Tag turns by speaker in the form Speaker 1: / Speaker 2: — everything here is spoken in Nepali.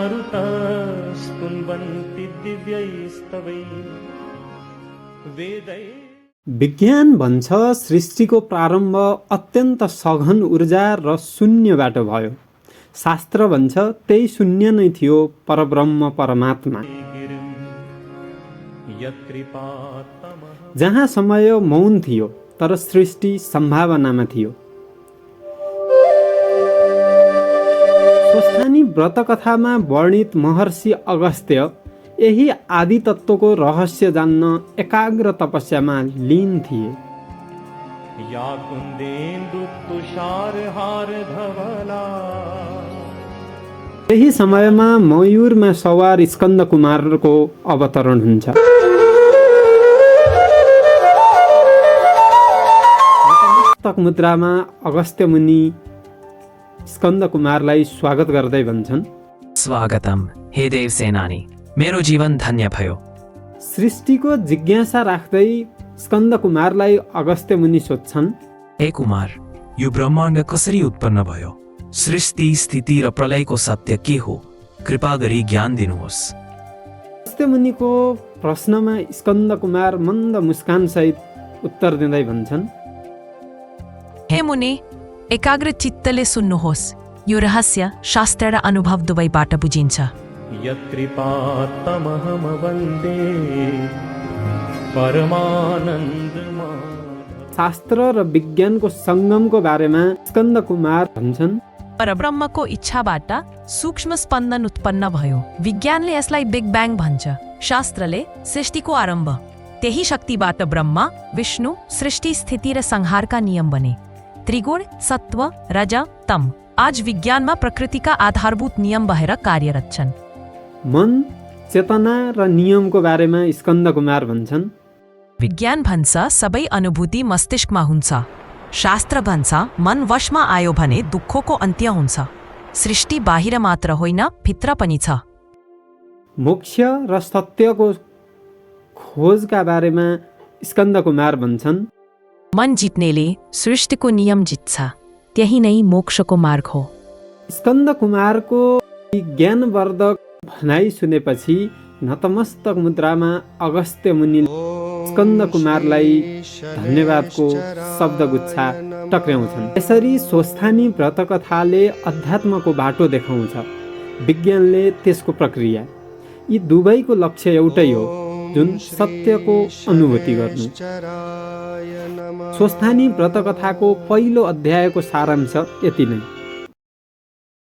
Speaker 1: मारुतस्तुन्वन्ति दिव्यैस्तवैः वेदैः।
Speaker 2: विज्ञान भन्छ सृष्टिको प्रारम्भ अत्यन्त सघन ऊर्जा र शून्यबाट भयो। शास्त्र भन्छ त्यही शून्य नै थियो परब्रह्म परमात्मा। जहाँ समय मौन थियो तर सृष्टि सम्भावनामा थियो। स्वस्थानी व्रतकथामा वर्णित महर्षि अगस्त्य यही आदि तत्त्वको रहस्य जान्न एकाग्र तपस्यामा लीन थिए। यही समयमा मयूरमा सवार स्कन्द कुमारको अवतरण हुन्छ। नतमस्तक मुद्रामा अगस्त्य मुनि स्कन्द कुमारलाई स्वागत गर्दै भन्छन्,
Speaker 3: स्वागतम हे देव सेनानी, मेरो जीवन धन्य भयो।
Speaker 2: सृष्टिको जिज्ञासा राख्दै स्कन्द कुमारलाई अगस्त्य मुनि सोध्छन्,
Speaker 3: हे कुमार, यो ब्रह्माण्ड कसरी उत्पन्न भयो? सृष्टि स्थिति र प्रलयको सत्य के हो? कृपा गरी ज्ञान दिनुहोस्।
Speaker 2: अगस्त्य मुनिको प्रश्नमा स्कन्द कुमार मन्द मुस्कान सहित उत्तर दिँदै भन्छन्,
Speaker 4: हे मुनि, एकाग्र चित्तले सुन्नुहोस्। यो रहस्य शास्त्र र अनुभव दुवैबाट बुझिन्छ।
Speaker 2: शास्त्र र विज्ञानको सङ्गमको बारेमा स्कन्द कुमार भन्छन्,
Speaker 4: परब्रह्मको इच्छाबाट सूक्ष्म स्पन्दन उत्पन्न भयो। विज्ञानले यसलाई बिग ब्याङ भन्छ, शास्त्रले सृष्टिको आरम्भ। त्यही शक्तिबाट ब्रह्मा विष्णु सृष्टि स्थिति र संहारका नियम बने। त्रिगुण सत्व रज तम आज विज्ञानमा प्रकृतिका आधारभूत नियम भएर कार्यरत छन्।
Speaker 2: मन चेतना र नियमको बारेमा स्कन्द कुमार भन्छन्,
Speaker 4: विज्ञान भन्छ सबै अनुभूति मस्तिष्कमा हुन्छ। शास्त्र भन्छ मन वशमा आयो भने दुःखको अन्त्य हुन्छ। सृष्टि बाहिर मात्र होइन, भित्र पनि छ।
Speaker 2: मोक्ष र सत्यको खोजका बारेमा स्कन्द कुमार भन्छन्,
Speaker 4: मन जित्नेले सृष्टिको नियम जित्छ, त्यही नै मोक्षको मार्ग हो।
Speaker 2: स्कन्द कुमारको ज्ञानवर्धक भनाइ सुनेपछि नतमस्तक मुद्रामा अगस्त्य मुनि स्कन्द कुमारलाई धन्यवादको शब्दगुच्छा टक्र्याउँछन्। यसरी स्वस्थानी व्रतकथाले अध्यात्मको बाटो देखाउँछ, विज्ञानले त्यसको प्रक्रिया। यी दुवैको लक्ष्य एउटै हो, जुन सत्यको अनुभूति गर्नु। स्वस्थानी व्रतकथाको पहिलो अध्यायको सारांश यति नै।